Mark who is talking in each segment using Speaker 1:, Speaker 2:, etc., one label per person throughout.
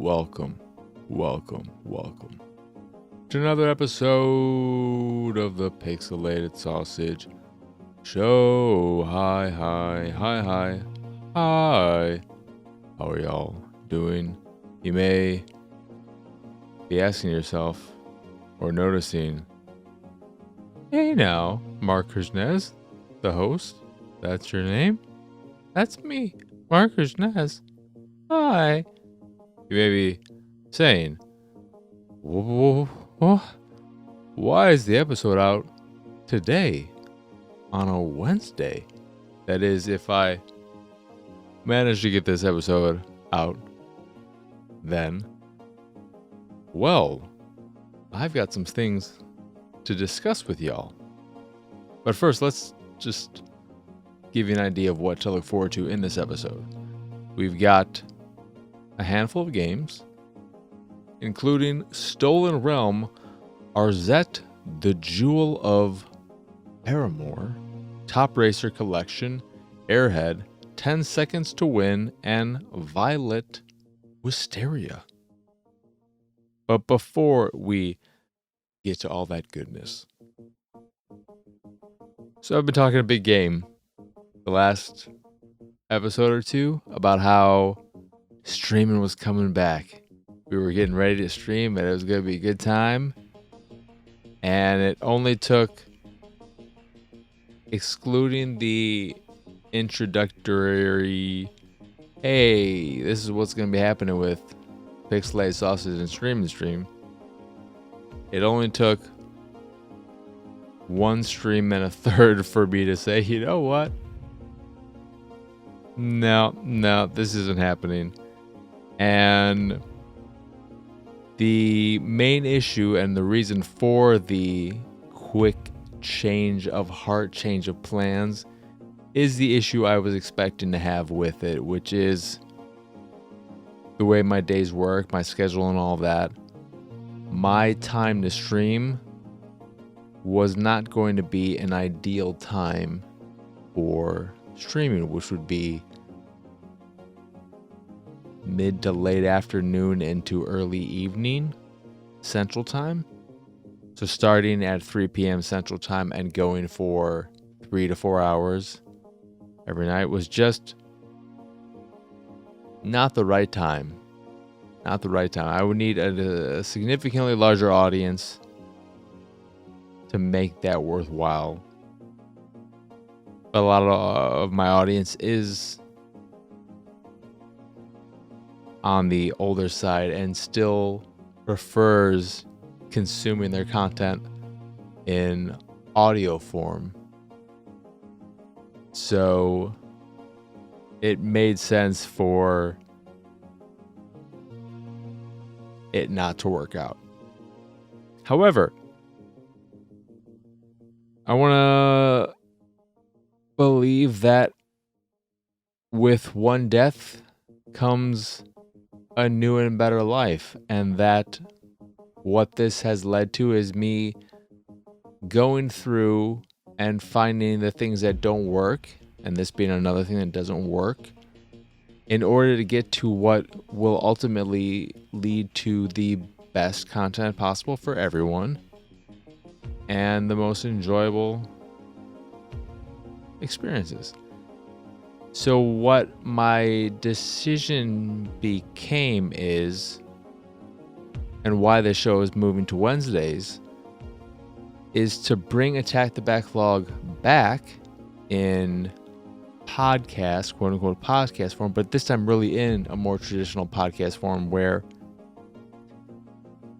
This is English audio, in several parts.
Speaker 1: welcome to another episode of the Pixelated Sausage Show. Hi. How are y'all doing? You may be asking yourself or noticing, hey now, Mark Krishnez, the host. That's your name? That's me, Mark Krishnez. Hi. You may be saying, why is the episode out today on a Wednesday? That is, if I manage to get this episode out, then, well, I've got some things to discuss with y'all. But first, let's just give you an idea of what to look forward to in this episode. We've got a handful of games, including Stolen Realm, Arzette, the Jewel of Faramore, Top Racer Collection, Airhead, 10 Seconds to Win, and Violet Wisteria. But before we get to all that goodness, so I've been talking a big game the last episode or two about how streaming was coming back. We were getting ready to stream and it was going to be a good time. And it only took, excluding the introductory, hey, this is what's going to be happening with Pixelated Sausage and Stream, it only took one stream and a third for me to say, you know what? No, this isn't happening. And the main issue and the reason for the quick change of heart, change of plans, is the issue I was expecting to have with it, which is the way my days work, my schedule and all that. My time to stream was not going to be an ideal time for streaming, which would be mid to late afternoon into early evening Central Time. So starting at 3 p.m. Central Time and going for 3 to 4 hours every night was just not the right time. I would need a significantly larger audience to make that worthwhile. But a lot of my audience is on the older side and still prefers consuming their content in audio form. So it made sense for it not to work out. However, I want to believe that with one death comes a new and better life, and that what this has led to is me going through and finding the things that don't work, and this being another thing that doesn't work, in order to get to what will ultimately lead to the best content possible for everyone and the most enjoyable experiences. So what my decision became is, and why the show is moving to Wednesdays, is to bring Attack the Backlog back in podcast, quote unquote podcast form, but this time really in a more traditional podcast form where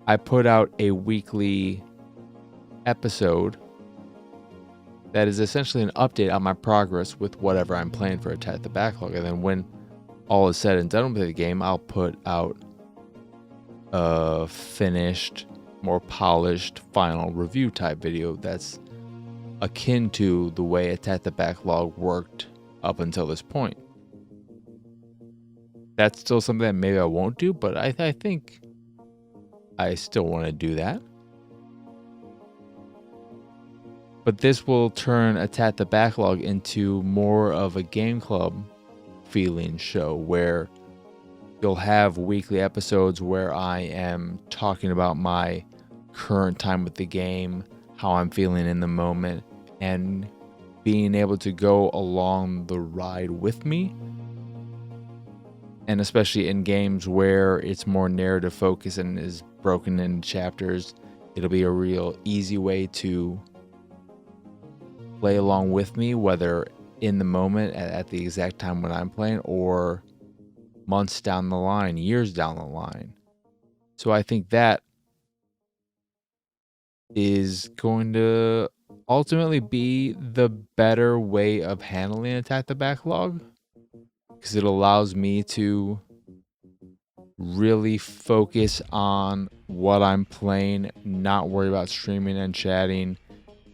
Speaker 1: I put out a weekly episode that is essentially an update on my progress with whatever I'm playing for Attack the Backlog. And then when all is said and done with the game, I'll put out a finished, more polished, final review type video that's akin to the way Attack the Backlog worked up until this point. That's still something that maybe I won't do, but I think I still want to do that. But this will turn Attack the Backlog into more of a game club feeling show where you'll have weekly episodes where I am talking about my current time with the game, how I'm feeling in the moment, and being able to go along the ride with me. And especially in games where it's more narrative focused and is broken into chapters, it'll be a real easy way to play along with me, whether in the moment at the exact time when I'm playing or months down the line, years down the line. So I think that is going to ultimately be the better way of handling Attack the Backlog, because it allows me to really focus on what I'm playing, not worry about streaming and chatting,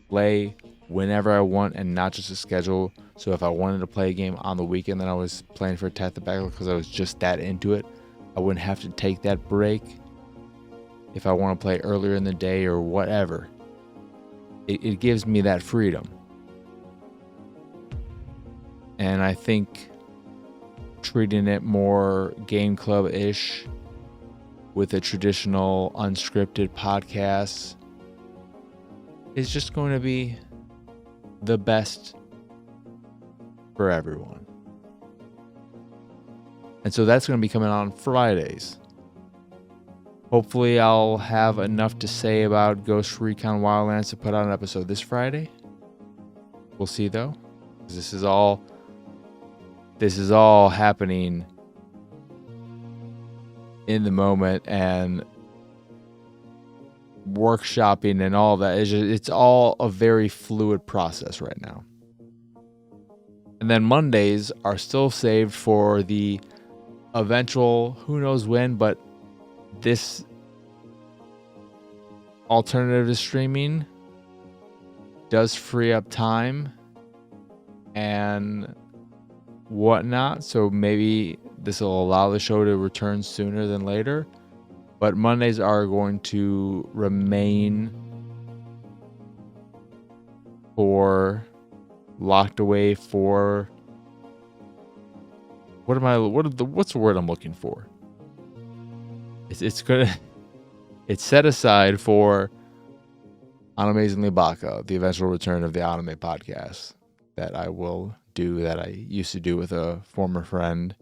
Speaker 1: play whenever I want and not just a schedule. So if I wanted to play a game on the weekend, then I was playing for Attack the Backlog because I was just that into it. I wouldn't have to take that break if I want to play earlier in the day or whatever. It gives me that freedom. And I think treating it more game club-ish with a traditional unscripted podcast is just going to be the best for everyone. And so that's going to be coming on Fridays. Hopefully I'll have enough to say about Ghost Recon Wildlands to put out an episode this Friday. We'll see though. This is all happening in the moment, and workshopping and all that. It's all a very fluid process right now. And then Mondays are still saved for the eventual, who knows when, but this alternative to streaming does free up time and whatnot, so maybe this will allow the show to return sooner than later. But Mondays are going to remain locked away for what's the word I'm looking for? It's set aside for Amazingly Baka, the eventual return of the anime podcast that I will do, that I used to do with a former friend,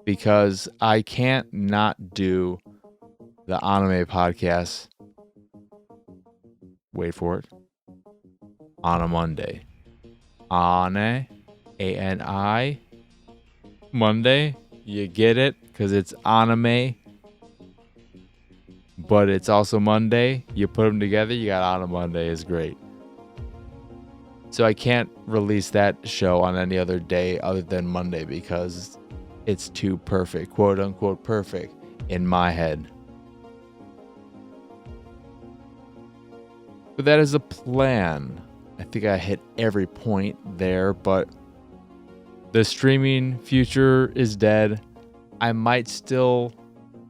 Speaker 1: because I can't not do the anime podcast, wait for it, on a Monday. Ane, A-N-I, Monday, you get it? Because it's anime, but it's also Monday. You put them together, you got on a Monday. Is great. So I can't release that show on any other day other than Monday because it's too perfect, quote unquote perfect, in my head. But that is a plan. I think I hit every point there, but the streaming future is dead. I might still,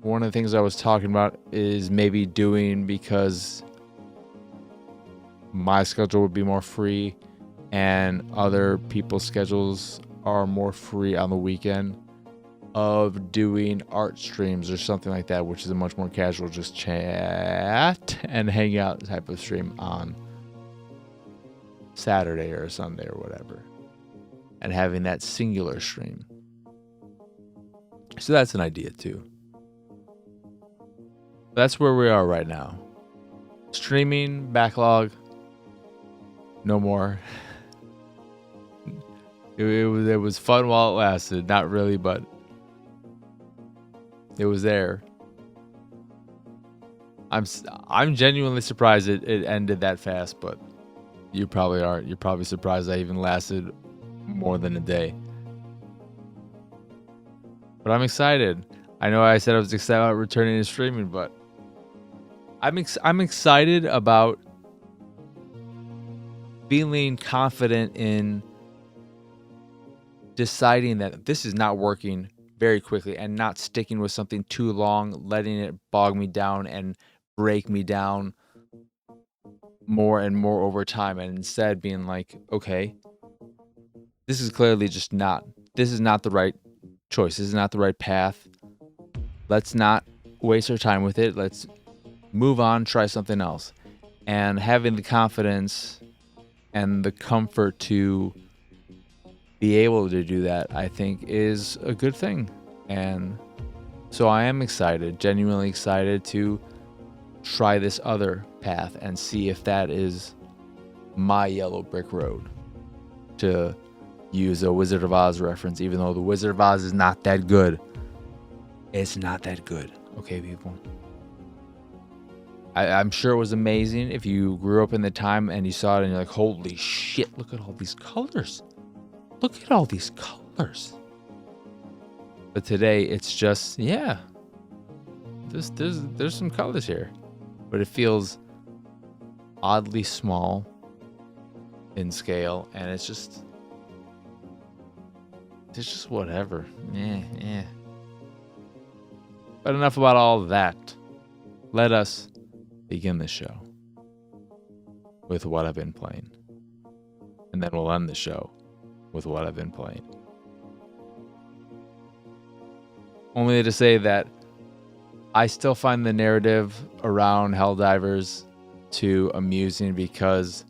Speaker 1: one of the things I was talking about is maybe doing, because my schedule would be more free and other people's schedules are more free on the weekend, of doing art streams or something like that, which is a much more casual, just chat and hang out type of stream on Saturday or Sunday or whatever, and having that singular stream. So that's an idea too. That's where we are right now. Streaming backlog, no more. It was fun while it lasted. Not really, but it was there. I'm genuinely surprised it ended that fast, but you probably aren't. You're probably surprised I even lasted more than a day. But I'm excited. I know I said I was excited about returning to streaming, but I'm excited about feeling confident in deciding that this is not working very quickly and not sticking with something too long, letting it bog me down and break me down more and more over time, and instead being like, okay, this is clearly just not the right choice. This is not the right path. Let's not waste our time with it. Let's move on, try something else. And having the confidence and the comfort to be able to do that, I think, is a good thing. And so I am excited, genuinely excited to try this other path and see if that is my yellow brick road, to use a Wizard of Oz reference, even though the Wizard of Oz is not that good. It's not that good. Okay, people. I'm sure it was amazing if you grew up in the time and you saw it and you're like, holy shit, look at all these colors. Look at all these colors. But today it's just, yeah, there's some colors here, but it feels oddly small in scale, and it's just whatever. Yeah. But enough about all that. Let us begin the show with what I've been playing, and then we'll end the show with what I've been playing. Only to say that I still find the narrative around Helldivers too amusing, because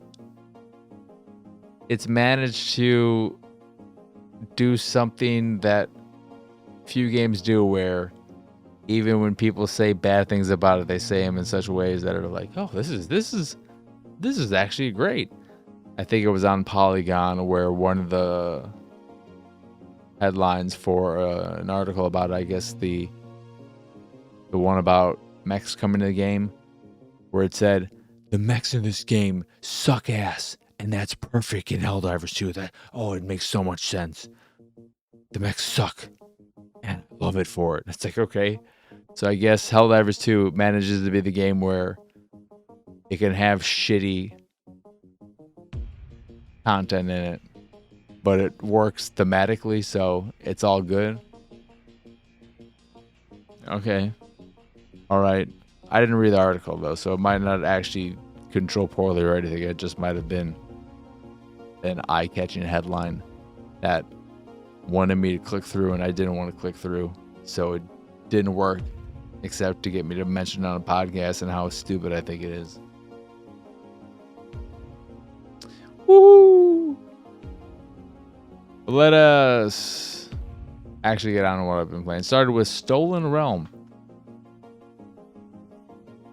Speaker 1: it's managed to do something that few games do, where even when people say bad things about it, they say them in such ways that are like, oh, this is actually great. I think it was on Polygon where one of the headlines for an article about, I guess, the one about mechs coming to the game, where it said, the mechs in this game suck ass, and that's perfect in Helldivers 2. It makes so much sense. The mechs suck, and I love it for it. It's like, okay. So I guess Helldivers 2 manages to be the game where it can have shitty content in it, but it works thematically, so it's all good. Okay. All right. I didn't read the article, though, so it might not actually control poorly or anything. It just might have been an eye-catching headline that wanted me to click through, and I didn't want to click through, so it didn't work, except to get me to mention it on a podcast and how stupid I think it is. Woo! Let us actually get on to what I've been playing. Started with Stolen Realm.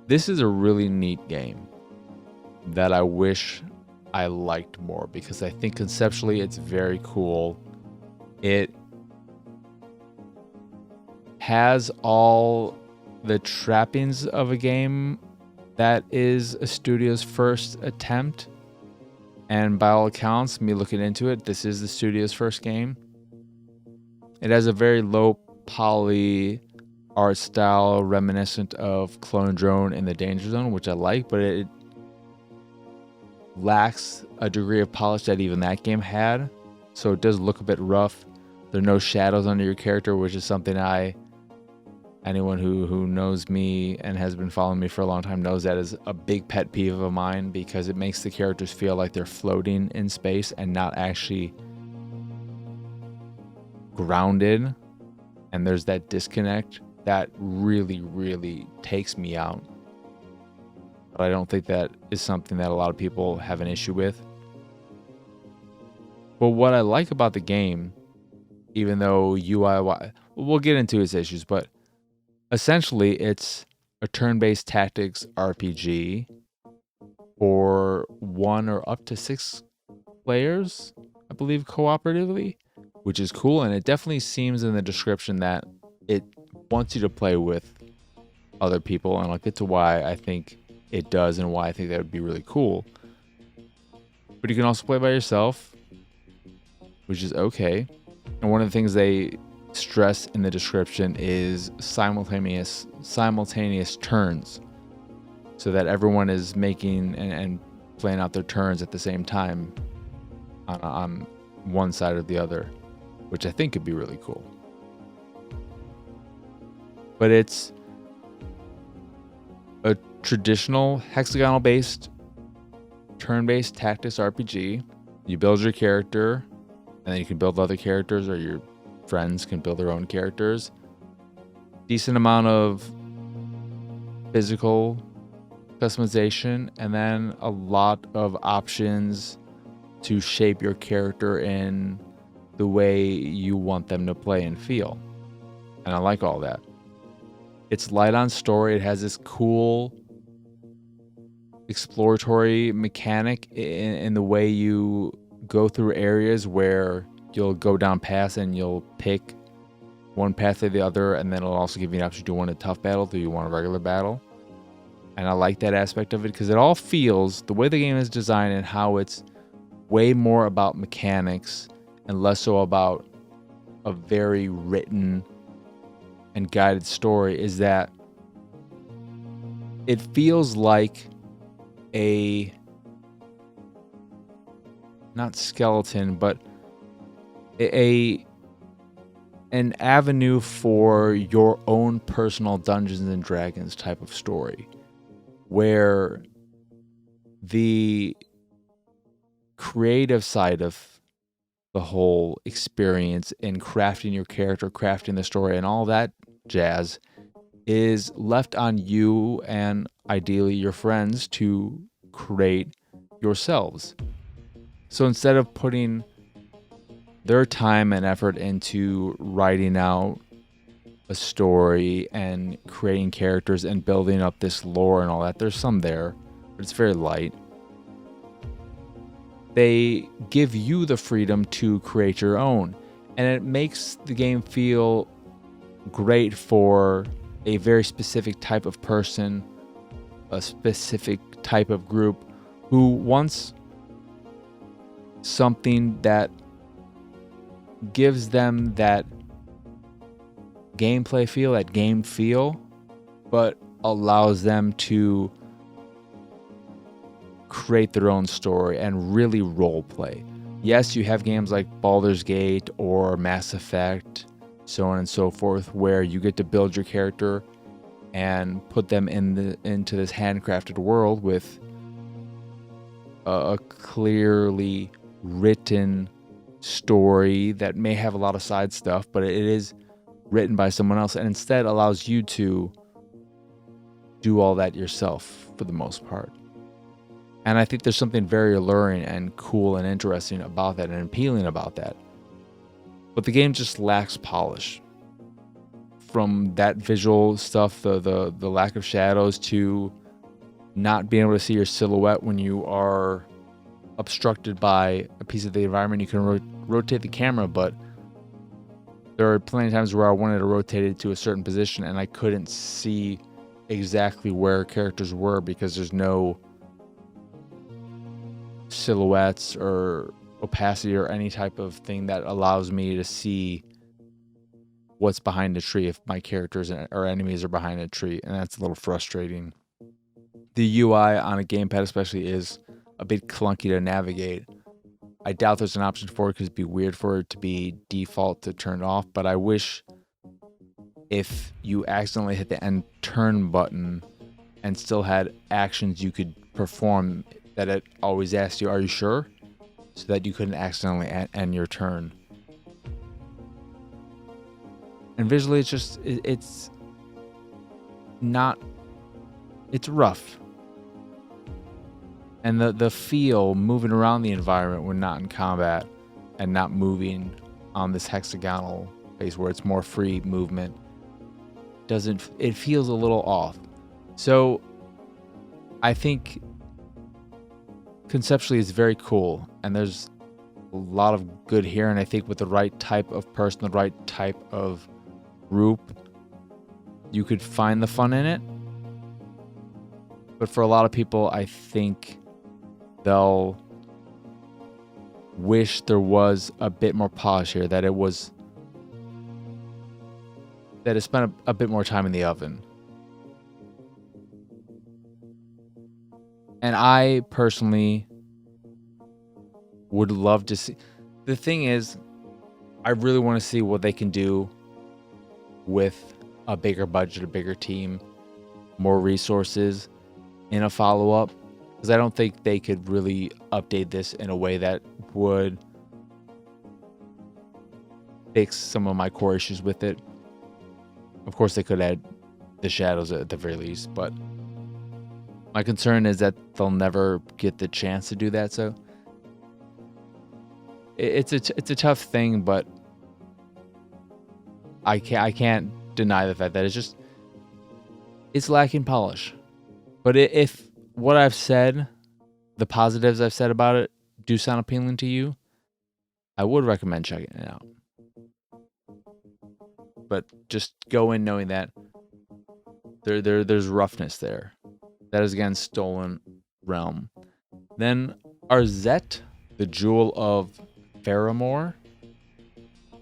Speaker 1: This is a really neat game that I wish I liked more, because I think conceptually it's very cool. It has all the trappings of a game that is a studio's first attempt, and by all accounts, me looking into it, this is the studio's first game. It has a very low poly art style reminiscent of Clone Drone in the Danger Zone, which I like, but it lacks a degree of polish that even that game had, so it does look a bit rough. There are no shadows under your character, which is something anyone who knows me and has been following me for a long time knows that is a big pet peeve of mine, because it makes the characters feel like they're floating in space and not actually grounded, and there's that disconnect that really, really takes me out. But I don't think that is something that a lot of people have an issue with. But what I like about the game, even though UI, we'll get into its issues, but essentially it's a turn-based tactics RPG for 1 or up to 6 players, I believe, cooperatively, which is cool. And it definitely seems in the description that it wants you to play with other people, and I'll get to why I think it does and why I think that would be really cool. But you can also play by yourself, which is okay. And one of the things they stress in the description is simultaneous turns, so that everyone is making and playing out their turns at the same time on one side or the other, which I think could be really cool. But it's a traditional hexagonal-based, turn-based tactics RPG. You build your character, and then you can build other characters, or your friends can build their own characters. Decent amount of physical customization, and then a lot of options to shape your character in the way you want them to play and feel. And I like all that. It's light on story. It has this cool exploratory mechanic in the way you go through areas where you'll go down paths and you'll pick one path or the other, and then it'll also give you an option: do you want a tough battle, do you want a regular battle? And I like that aspect of it because it all feels, the way the game is designed and how it's way more about mechanics and less so about a very written and guided story, is that it feels like a, not skeleton, but an avenue for your own personal Dungeons and Dragons type of story, where the creative side of the whole experience in crafting your character, crafting the story, and all that jazz is left on you and ideally your friends to create yourselves. So instead of putting their time and effort into writing out a story and creating characters and building up this lore and all that, there's some there, but it's very light. They give you the freedom to create your own, and it makes the game feel great for a very specific type of person, a specific type of group who wants something that gives them that gameplay feel, that game feel, but allows them to create their own story and really role play. Yes, you have games like Baldur's Gate or Mass Effect, so on and so forth, where you get to build your character and put them into this handcrafted world with a clearly written story that may have a lot of side stuff, but it is written by someone else, and instead allows you to do all that yourself for the most part. And I think there's something very alluring and cool and interesting about that and appealing about that. But the game just lacks polish. From that visual stuff, the lack of shadows, to not being able to see your silhouette when you are obstructed by a piece of the environment. You can rotate the camera, but there are plenty of times where I wanted to rotate it to a certain position and I couldn't see exactly where characters were because there's no silhouettes or opacity or any type of thing that allows me to see what's behind a tree if my characters or enemies are behind a tree, and that's a little frustrating. The UI on a gamepad especially is a bit clunky to navigate. I doubt there's an option for it because it'd be weird for it to be default to turn off, but I wish if you accidentally hit the end turn button and still had actions you could perform, that it always asked you, are you sure? So that you couldn't accidentally end your turn. And visually, it's rough. And the feel moving around the environment when not in combat and not moving on this hexagonal base where it's more free movement, it feels a little off. So I think conceptually it's very cool, and there's a lot of good here, and I think with the right type of person, the right type of group, you could find the fun in it. But for a lot of people, I think they'll wish there was a bit more polish here, that it spent a bit more time in the oven. And I personally would love to see. The thing is, I really want to see what they can do with a bigger budget, a bigger team, more resources in a follow-up, because I don't think they could really update this in a way that would fix some of my core issues with it. Of course, they could add the shadows at the very least, but my concern is that they'll never get the chance to do that. So it's a tough thing, but I can't deny the fact that it's lacking polish. But if what I've said, the positives I've said about it, do sound appealing to you, I would recommend checking it out. But just go in knowing that there's roughness there. That is again Stolen Realm. Then Arzette, the Jewel of Faramore,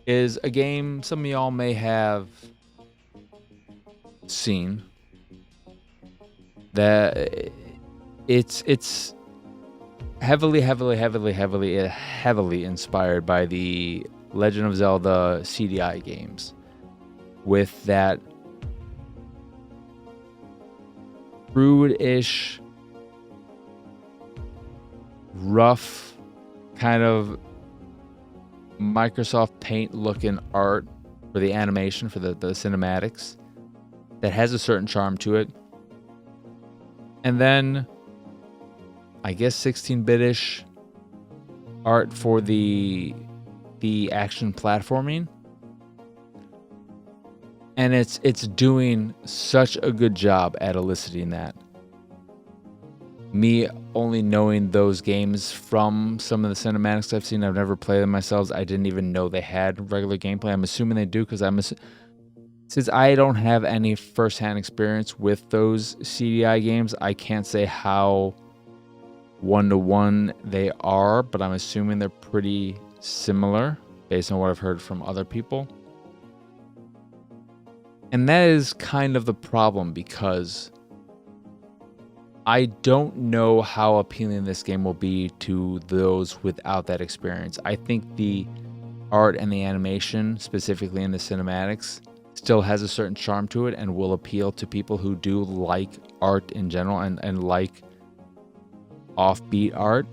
Speaker 1: is a game some of y'all may have seen. That it's heavily inspired by the Legend of Zelda CDI games, with that crude-ish, rough, kind of Microsoft Paint looking art for the animation, for the cinematics, that has a certain charm to it. And then I guess 16-bit-ish art for the action platforming. And it's doing such a good job at eliciting that. Me only knowing those games from some of the cinematics I've seen, I've never played them myself. I didn't even know they had regular gameplay. I'm assuming they do, because since I don't have any first-hand experience with those CDI games, I can't say how one-to-one they are, but I'm assuming they're pretty similar based on what I've heard from other people. And that is kind of the problem, because I don't know how appealing this game will be to those without that experience. I think the art and the animation, specifically in the cinematics, still has a certain charm to it and will appeal to people who do like art in general and like offbeat art.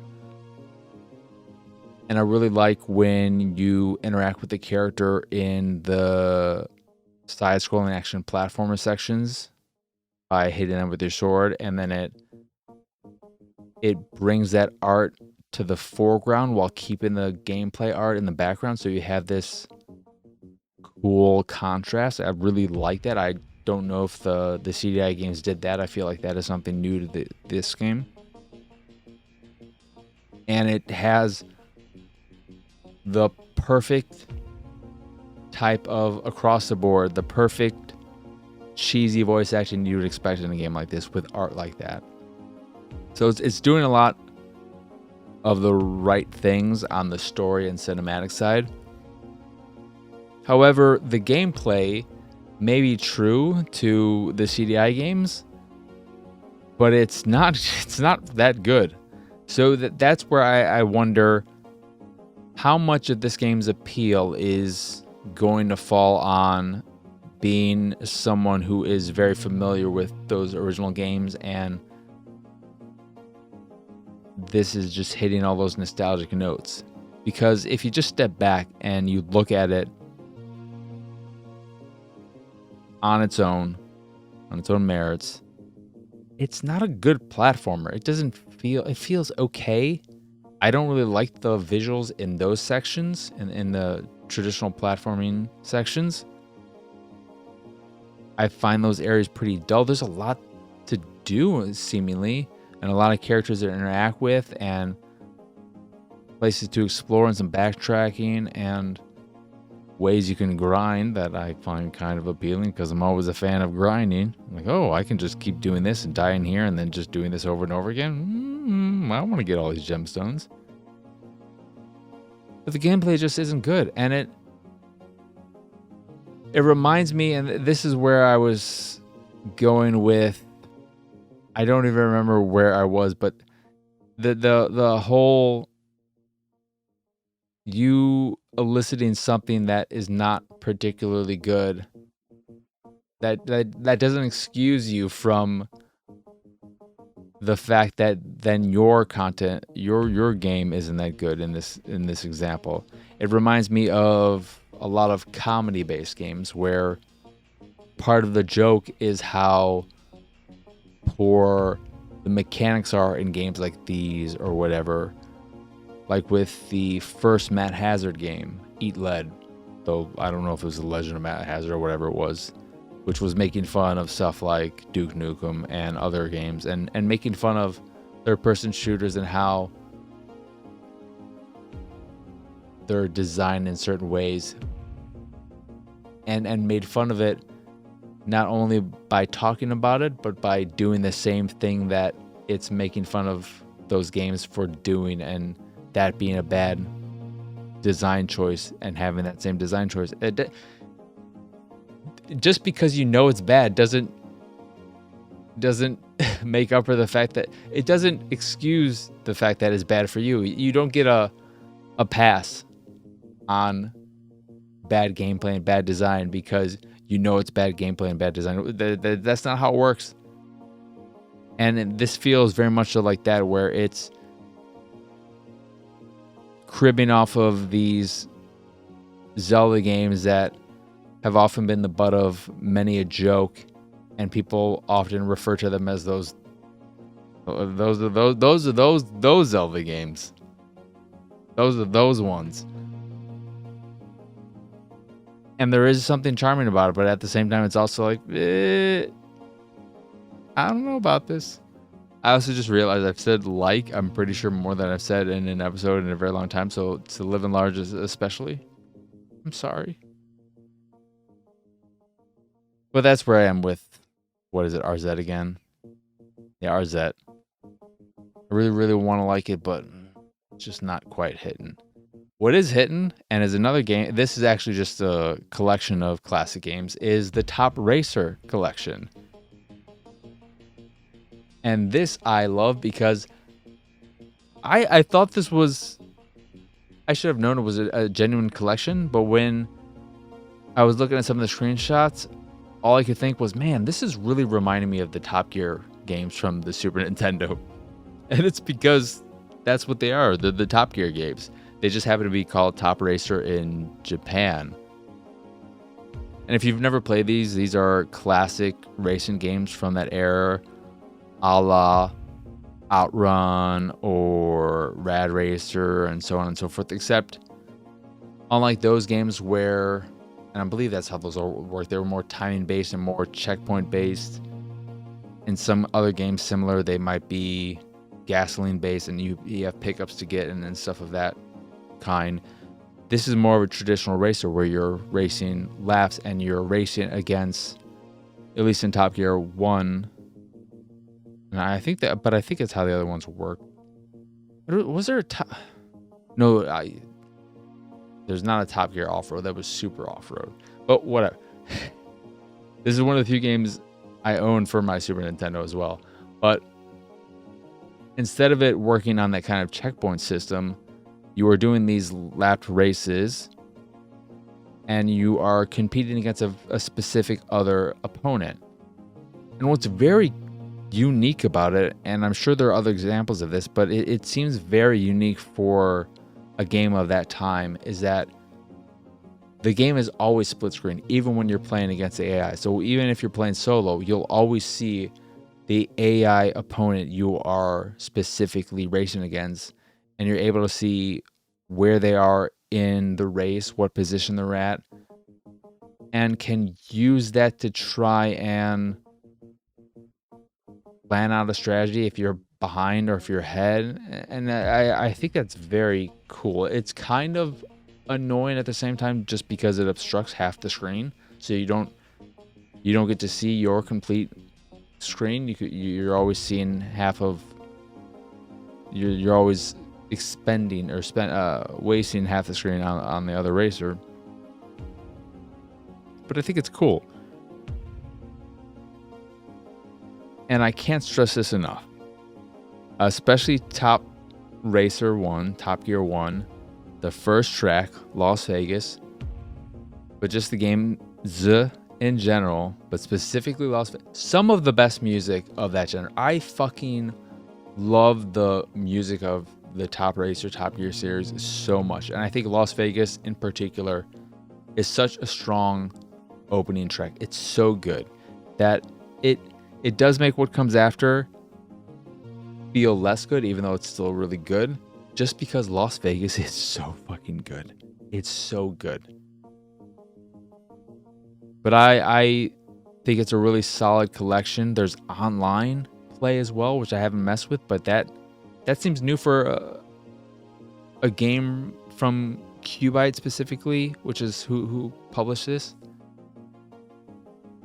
Speaker 1: And I really like when you interact with the character in the side-scrolling action platformer sections by hitting them with your sword, and then it brings that art to the foreground while keeping the gameplay art in the background, so you have this cool contrast. I really like that. I don't know if the CDI games did that. I feel like that is something new to this game. And it has the perfect type of, across the board, the perfect cheesy voice acting you would expect in a game like this with art like that. So it's doing a lot of the right things on the story and cinematic side. However, the gameplay may be true to the CDI games, but it's not that good. So that's where I wonder how much of this game's appeal is going to fall on being someone who is very familiar with those original games, and this is just hitting all those nostalgic notes. Because if you just step back and you look at it on its own merits, it's not a good platformer. It feels okay. I don't really like the visuals in those sections, in the traditional platforming sections. I find those areas pretty dull. There's a lot to do, seemingly, and a lot of characters to interact with, and places to explore, and some backtracking, and ways you can grind that I find kind of appealing, because I'm always a fan of grinding. I'm like, oh, I can just keep doing this and dying here and then just doing this over and over again. I want to get all these gemstones. But the gameplay just isn't good, and it reminds me, and this is where I was going with, I don't even remember where I was, but the whole you eliciting something that is not particularly good, that doesn't excuse you from the fact that then your content, your game isn't that good in this example. It reminds me of a lot of comedy-based games where part of the joke is how poor the mechanics are in games like these or whatever. Like with the first Matt Hazard game, Eat Lead, though I don't know if it was The Legend of Matt Hazard or whatever it was, which was making fun of stuff like Duke Nukem and other games, and making fun of third-person shooters and how they're designed in certain ways, and made fun of it not only by talking about it, but by doing the same thing that it's making fun of those games for doing, and that being a bad design choice and having that same design choice. Just because you know it's bad doesn't make up for the fact that it doesn't excuse the fact that it's bad for you. You don't get a pass on bad gameplay and bad design because you know it's bad gameplay and bad design. That's not how it works. And this feels very much like that, where it's cribbing off of these Zelda games that have often been the butt of many a joke, and people often refer to them as those Zelda games. Those are those ones. And there is something charming about it, but at the same time, it's also like, I don't know about this. I also just realized I've said I'm pretty sure more than I've said in an episode in a very long time. So to Live and Large especially, I'm sorry. But that's where I am with, what is it, Arzette again? Yeah, Arzette. I really, really want to like it, but it's just not quite hitting. What is hitting, and is another game, this is actually just a collection of classic games, is the Top Racer collection. And this I love because I thought this was, I should have known it was a genuine collection, but when I was looking at some of the screenshots, all I could think was, man, this is really reminding me of the Top Gear games from the Super Nintendo. And it's because that's what they are, the Top Gear games. They just happen to be called Top Racer in Japan. And if you've never played these are classic racing games from that era, a la Outrun or Rad Racer and so on and so forth, except unlike those games where, and I believe that's how those all work, they were more timing based and more checkpoint based. In some other games similar, they might be gasoline based and you have pickups to get and stuff of that kind. This is more of a traditional racer where you're racing laps and you're racing against, at least in Top Gear 1, and I think it's how the other ones work. Was there a top? No, there's not a Top Gear off-road. That was super off-road. But whatever. This is one of the few games I own for my Super Nintendo as well. But instead of it working on that kind of checkpoint system, you are doing these lapped races, and you are competing against a specific other opponent. And what's very unique about it, and I'm sure there are other examples of this, but it seems very unique for a game of that time, is that the game is always split screen, even when you're playing against the AI. So even if you're playing solo, you'll always see the AI opponent you are specifically racing against, and you're able to see where they are in the race, what position they're at, and can use that to try and plan out a strategy if you're behind or if you're ahead. And I think that's very cool. It's kind of annoying at the same time just because it obstructs half the screen, so you don't get to see your complete screen. You're always seeing half of, you're always expending or wasting half the screen on the other racer. But I think it's cool. And I can't stress this enough. Especially Top Racer 1, Top Gear 1, the first track, Las Vegas, but just the game in general, but specifically Las Vegas. Some of the best music of that genre. I fucking love the music of the Top Racer, Top Gear series so much. And I think Las Vegas in particular is such a strong opening track. It's so good that it does make what comes after feel less good, even though it's still really good, just because Las Vegas is so fucking good. It's so good. But I think it's a really solid collection. There's online play as well, which I haven't messed with, but that seems new for a game from Cubite specifically, which is who published this.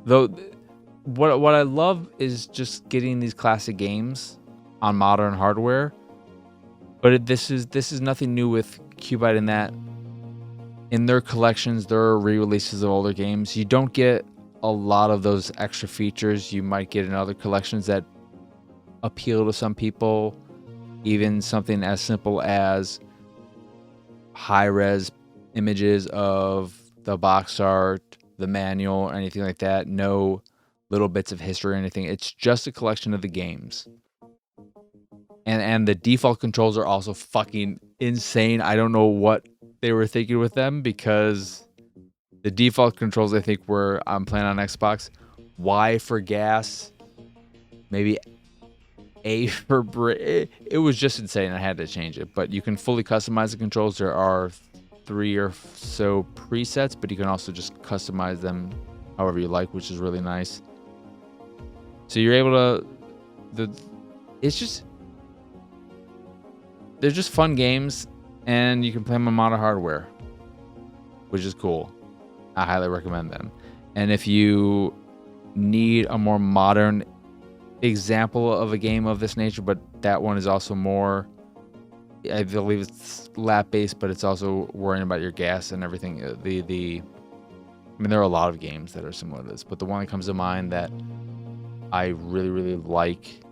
Speaker 1: Though what I love is just getting these classic games on modern hardware. But this is nothing new with Cubite in that in their collections there are re-releases of older games. You don't get a lot of those extra features you might get in other collections that appeal to some people. Even something as simple as high-res images of the box art, the manual, or anything like that. No little bits of history or anything. It's just a collection of the games. And the default controls are also fucking insane. I don't know what they were thinking with them, because the default controls I think were I'm playing on Xbox. Y for gas, maybe A for brake. It was just insane. I had to change it. But you can fully customize the controls. There are 3 or so presets, but you can also just customize them however you like, which is really nice. So you're able to... They're just fun games, and you can play them on modern hardware, which is cool. I highly recommend them. And if you need a more modern example of a game of this nature, but that one is also more, I believe it's lap-based, but it's also worrying about your gas and everything. I mean, there are a lot of games that are similar to this, but the one that comes to mind that I really, really like,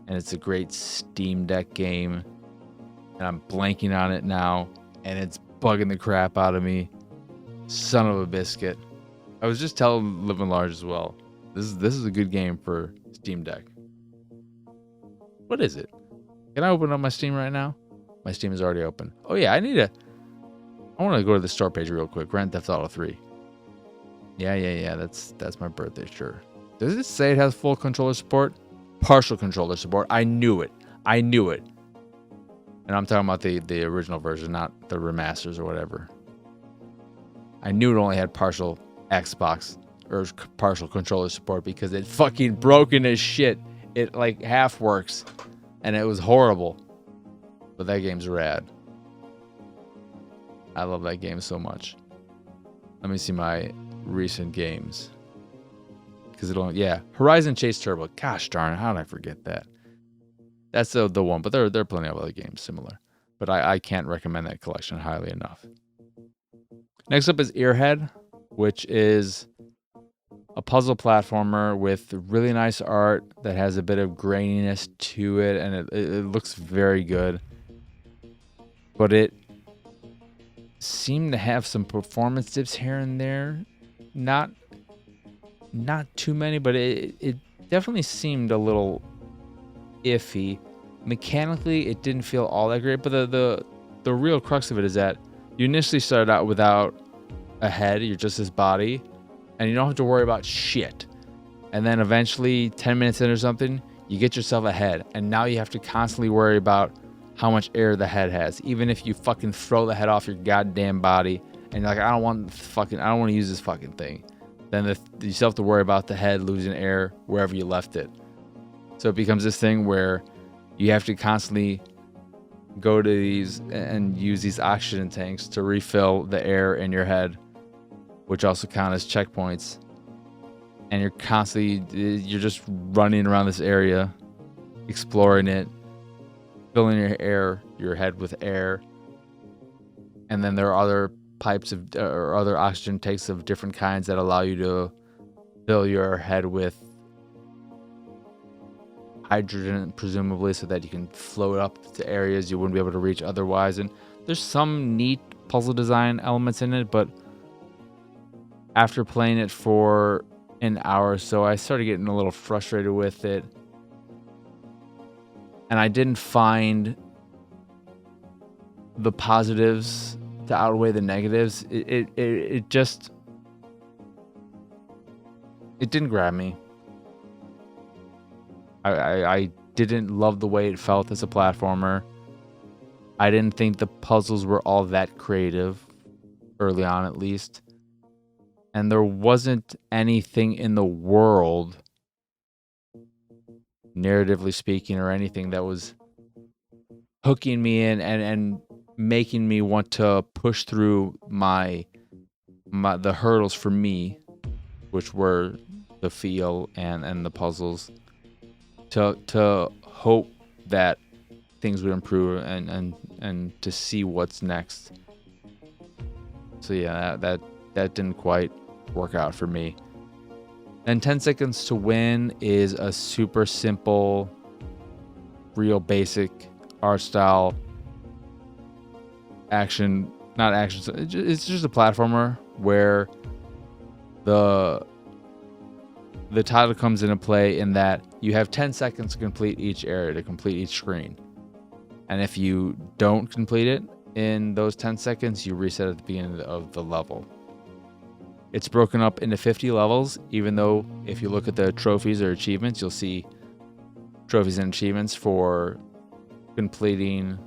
Speaker 1: and it's a great Steam Deck game, and I'm blanking on it now, and it's bugging the crap out of me. Son of a biscuit. I was just telling Living Large as well. This is a good game for Steam Deck. What is it? Can I open up my Steam right now? My Steam is already open. Oh yeah, I want to go to the store page real quick. Grand Theft Auto 3. Yeah. That's my birthday, sure. Does it say it has full controller support? Partial controller support. I knew it. And I'm talking about the original version, not the remasters or whatever. I knew it only had partial Xbox or partial controller support because it fucking broken as shit. It like half works, and it was horrible. But that game's rad. I love that game so much. Let me see my recent games. Horizon Chase Turbo. Gosh darn it, how did I forget that? That's the one, but there are plenty of other games similar. But I can't recommend that collection highly enough. Next up is Airhead, which is a puzzle platformer with really nice art that has a bit of graininess to it, and it looks very good. But it seemed to have some performance dips here and there. Not too many, but it definitely seemed a little iffy. Mechanically, it didn't feel all that great, but the real crux of it is that you initially started out without a head. You're just this body, and you don't have to worry about shit. And then eventually, 10 minutes in or something, you get yourself a head, and now you have to constantly worry about how much air the head has. Even if you fucking throw the head off your goddamn body, and you're like, I don't want to use this fucking thing. Then you still have to worry about the head losing air wherever you left it. So it becomes this thing where you have to constantly go to these and use these oxygen tanks to refill the air in your head, which also count as checkpoints. And you're just running around this area, exploring it, filling your head with air. And then there are other pipes or other oxygen tanks of different kinds that allow you to fill your head with hydrogen, presumably, so that you can float up to areas you wouldn't be able to reach otherwise. And there's some neat puzzle design elements in it, but after playing it for an hour or so, I started getting a little frustrated with it, and I didn't find the positives to outweigh the negatives. It just didn't grab me. I didn't love the way it felt as a platformer. I didn't think the puzzles were all that creative, early on at least. And there wasn't anything in the world, narratively speaking, or anything that was hooking me in and making me want to push through the hurdles for me, which were the feel and the puzzles, to hope that things would improve and to see what's next. So yeah, that didn't quite work out for me. And 10 Seconds to Win is a super simple, real basic art style action, not action, it's just a platformer where the title comes into play in that you have 10 seconds to complete each area, to complete each screen. And if you don't complete it in those 10 seconds, you reset at the beginning of the level. It's broken up into 50 levels, even though if you look at the trophies or achievements, you'll see trophies and achievements for completing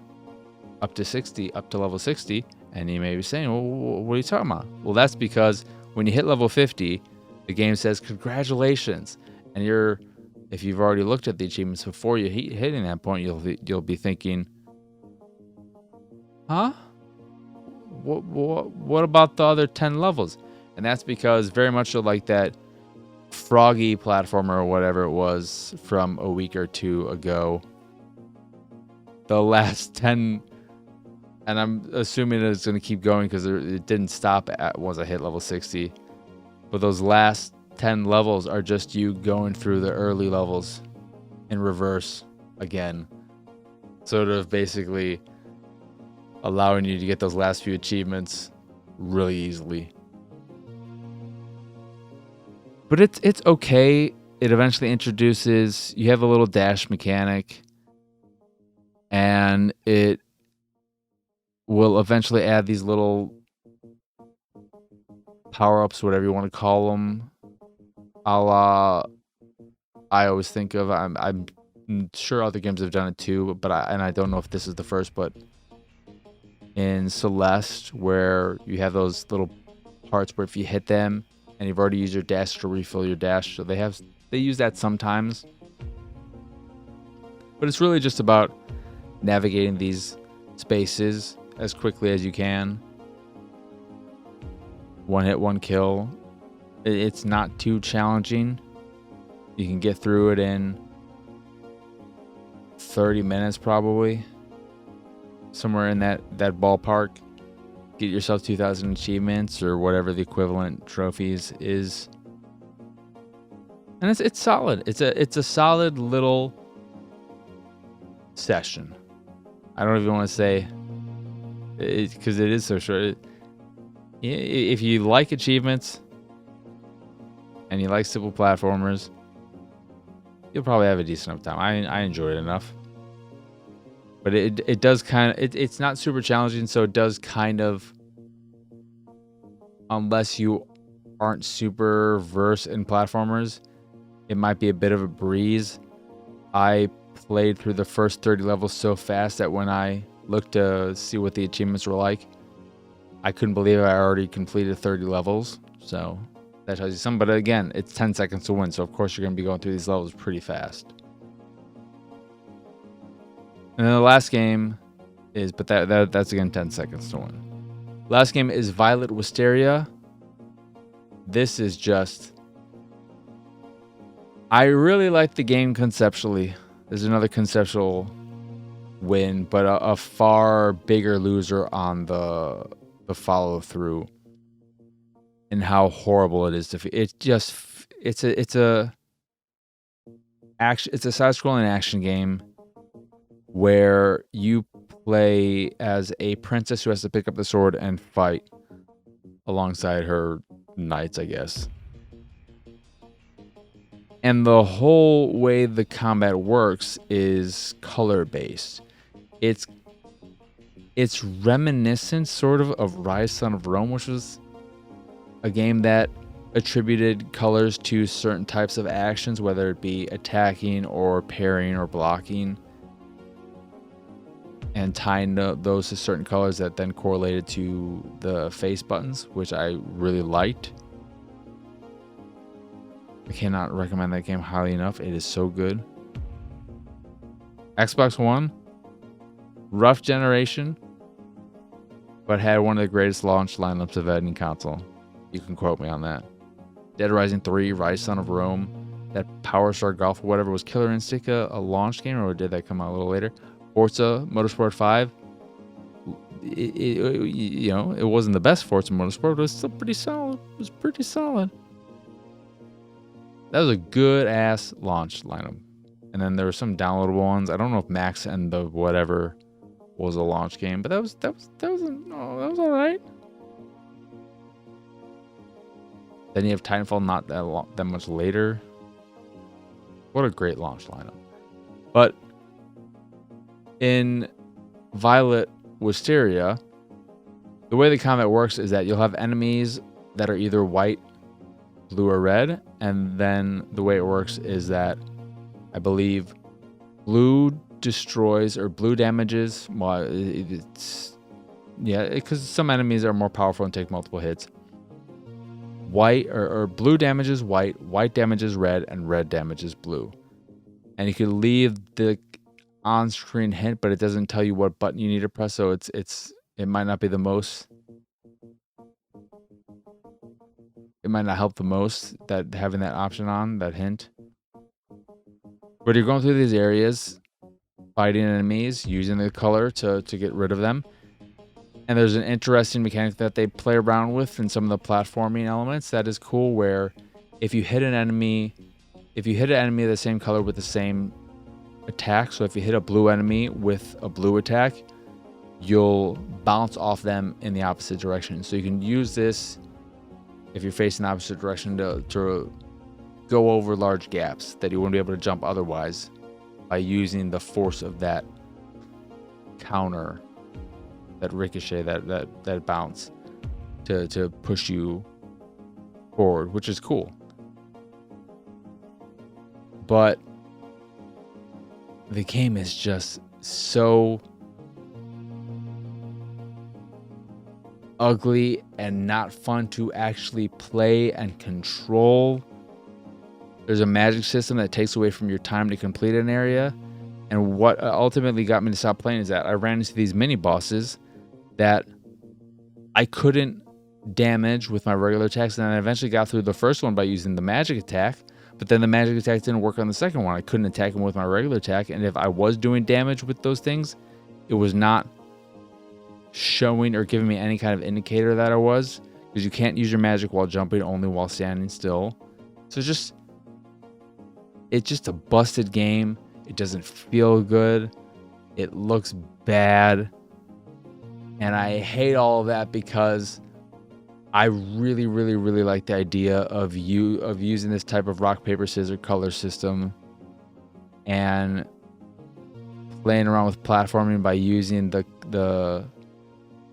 Speaker 1: up to level 60. And you may be saying, well, what are you talking about? Well, that's because when you hit level 50, the game says, congratulations. And if you've already looked at the achievements before you hitting that point, you'll be thinking, huh? What about the other 10 levels? And that's because very much like that froggy platformer or whatever it was from a week or two ago, the last 10, and I'm assuming that it's going to keep going because it didn't stop once I hit level 60, but those last 10 levels are just you going through the early levels in reverse again, sort of basically allowing you to get those last few achievements really easily. But it's okay. It eventually introduces, you have a little dash mechanic, and it will eventually add these little power-ups, whatever you want to call them, a la I always think of. I'm sure other games have done it too, but I don't know if this is the first, but in Celeste, where you have those little parts where if you hit them and you've already used your dash to refill your dash, so they use that sometimes. But it's really just about navigating these spaces as quickly as you can. One hit, one kill. It's not too challenging. You can get through it in 30 minutes probably. Somewhere in that ballpark. Get yourself 2,000 achievements or whatever the equivalent trophies is. And it's solid. It's a solid little session. I don't even want to say it because it is so short. If you like achievements and you like simple platformers, you'll probably have a decent enough time. I enjoyed it enough. But it does kind of, it's not super challenging, so it does kind of, unless you aren't super versed in platformers, it might be a bit of a breeze. I played through the first 30 levels so fast that when I looked to see what the achievements were like, I couldn't believe I already completed 30 levels. So that tells you something. But again, it's 10 seconds to win, so of course you're going to be going through these levels pretty fast. And then the last game is, but that's again 10 seconds to win. Last game is Violet Wisteria. This is just, I really like the game conceptually. There's another conceptual win, but a far bigger loser on the follow through and how horrible it is to. It's a side-scrolling action game where you play as a princess who has to pick up the sword and fight alongside her knights, I guess. And the whole way the combat works is color-based. It's It's reminiscent sort of Rise Son of Rome, which was a game that attributed colors to certain types of actions, whether it be attacking or parrying or blocking, and tying those to certain colors that then correlated to the face buttons, which I really liked. I cannot recommend that game highly enough. It is so good. Xbox One, rough generation, but had one of the greatest launch lineups of any console. You can quote me on that. Dead Rising 3, Rise Son of Rome, that Power Star Golf or whatever, was Killer Instinct a launch game, or did that come out a little later? Forza Motorsport 5, it wasn't the best Forza Motorsport, but it was still pretty solid. It was pretty solid. That was a good ass launch lineup. And then there were some downloadable ones. I don't know if Max and the whatever was a launch game, but that was all right. Then you have Titanfall not that much later. What a great launch lineup. But in Violet Wisteria, the way the combat works is that you'll have enemies that are either white, blue, or red. And then the way it works is that I believe blue destroys or blue damages. Well, because some enemies are more powerful and take multiple hits. White or blue damages white, white damages red, and red damages blue. And you can leave the on-screen hint, but it doesn't tell you what button you need to press. So it might not be the most. It might not help the most that having that option on, that hint. But you're going through these areas, fighting enemies, using the color to get rid of them. And there's an interesting mechanic that they play around with in some of the platforming elements that is cool, where if you hit an enemy of the same color with the same attack, so if you hit a blue enemy with a blue attack, you'll bounce off them in the opposite direction. So you can use this if you're facing the opposite direction to go over large gaps that you wouldn't be able to jump otherwise by using the force of that counter, that ricochet, that bounce to push you forward, which is cool. But the game is just so ugly and not fun to actually play and control. There's a magic system that takes away from your time to complete an area. And what ultimately got me to stop playing is that I ran into these mini bosses that I couldn't damage with my regular attacks. And then I eventually got through the first one by using the magic attack. But then the magic attack didn't work on the second one. I couldn't attack him with my regular attack. And if I was doing damage with those things, it was not showing or giving me any kind of indicator that I was. Because you can't use your magic while jumping, only while standing still. So it's just a busted game. It doesn't feel good. It looks bad. And I hate all of that because I really, really, really like the idea of using this type of rock, paper, scissors color system and playing around with platforming by using the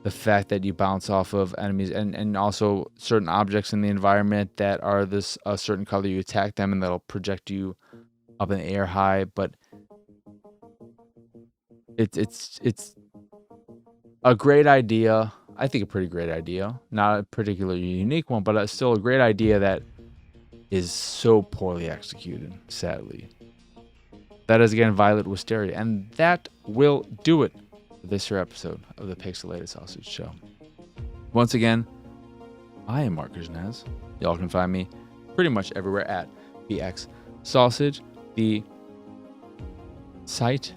Speaker 1: fact that you bounce off of enemies and also certain objects in the environment that are a certain color. You attack them and that'll project you up in the air high. But it's a great idea. I think a pretty great idea. Not a particularly unique one, but still a great idea that is so poorly executed, sadly. That is, again, Violet Wisteria. And that will do it for this here episode of the Pixelated Sausage Show. Once again, I am Marcus Nez. Y'all can find me pretty much everywhere at PX Sausage. The site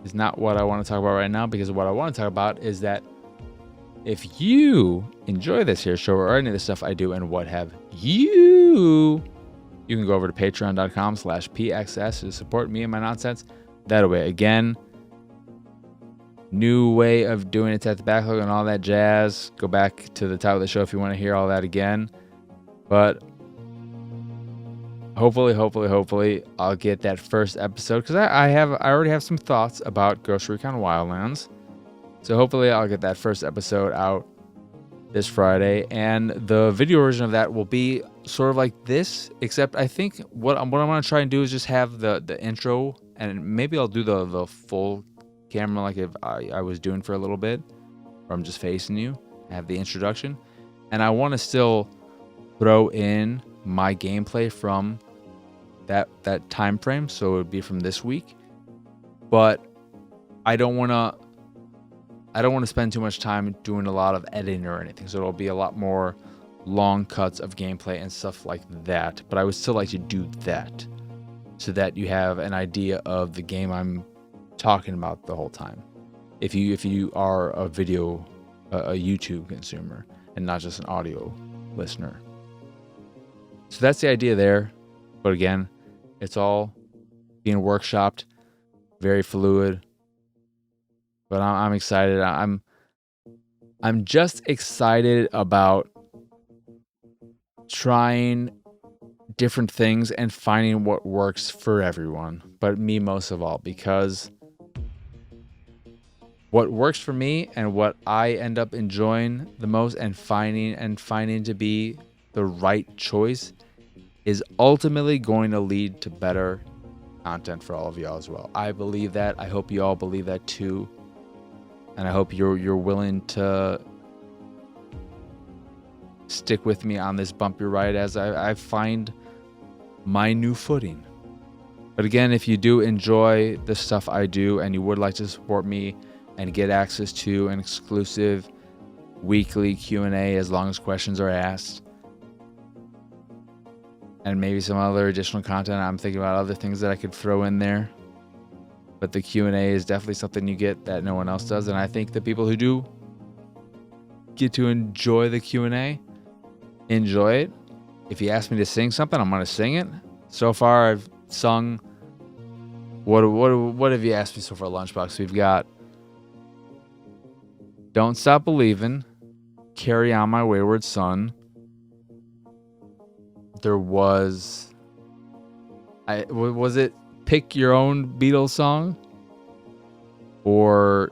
Speaker 1: is not what I want to talk about right now, because what I want to talk about is that if you enjoy this here show or any of the stuff I do and what have you can go over to patreon.com/pxs to support me and my nonsense that way. Again, new way of doing it at the backlog and all that jazz. Go back to the top of the show if you want to hear all that again. But hopefully I'll get that first episode, because I already have some thoughts about Ghost Recon Wildlands. So hopefully I'll get that first episode out this Friday, and the video version of that will be sort of like this, except I think what I'm going to try and do is just have the intro, and maybe I'll do the full camera like if I was doing for a little bit, or I'm just facing you, have the introduction, and I want to still throw in my gameplay from that time frame, so it would be from this week, but I don't want to spend too much time doing a lot of editing or anything, so it'll be a lot more long cuts of gameplay and stuff like that, but I would still like to do that so that you have an idea of the game I'm talking about the whole time, if you are a YouTube consumer and not just an audio listener. So that's the idea there, but again, it's all being workshopped, very fluid. But I'm excited. I'm just excited about trying different things and finding what works for everyone, but me most of all, because what works for me and what I end up enjoying the most and finding to be the right choice is ultimately going to lead to better content for all of y'all as well. I believe that. I hope you all believe that too. And I hope you're willing to stick with me on this bumpy ride as I find my new footing. But again, if you do enjoy the stuff I do and you would like to support me and get access to an exclusive weekly Q&A as long as questions are asked, and maybe some other additional content, I'm thinking about other things that I could throw in there. But the Q&A is definitely something you get that no one else does. And I think the people who do get to enjoy the Q&A, enjoy it. If you ask me to sing something, I'm going to sing it. So far, I've sung... What have you asked me so far, Lunchbox? We've got Don't Stop Believin', Carry On My Wayward Son. There was... was it Pick Your Own Beatles song? Or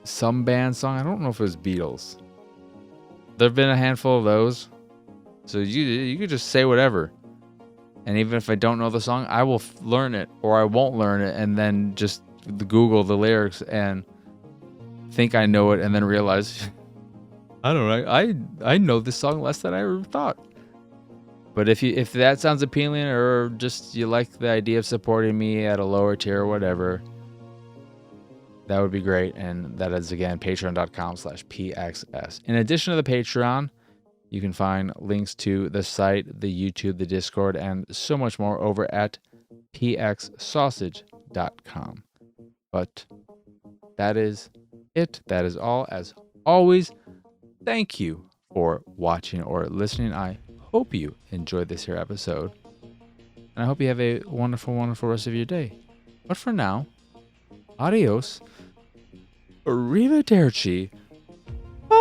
Speaker 1: some band song? I don't know if it was Beatles. There have been a handful of those. So you could just say whatever. And even if I don't know the song, I will learn it, or I won't learn it, and then just Google the lyrics and think I know it, and then realize, I don't know, I know this song less than I ever thought. But if that sounds appealing, or just you like the idea of supporting me at a lower tier or whatever, that would be great. And that is, again, patreon.com/pxs. In addition to the Patreon, you can find links to the site, the YouTube, the Discord, and so much more over at pxsausage.com. But that is it. That is all. As always, thank you for watching or listening. I hope you enjoyed this here episode. And I hope you have a wonderful, wonderful rest of your day. But for now, adios. Arrivederci. Bye.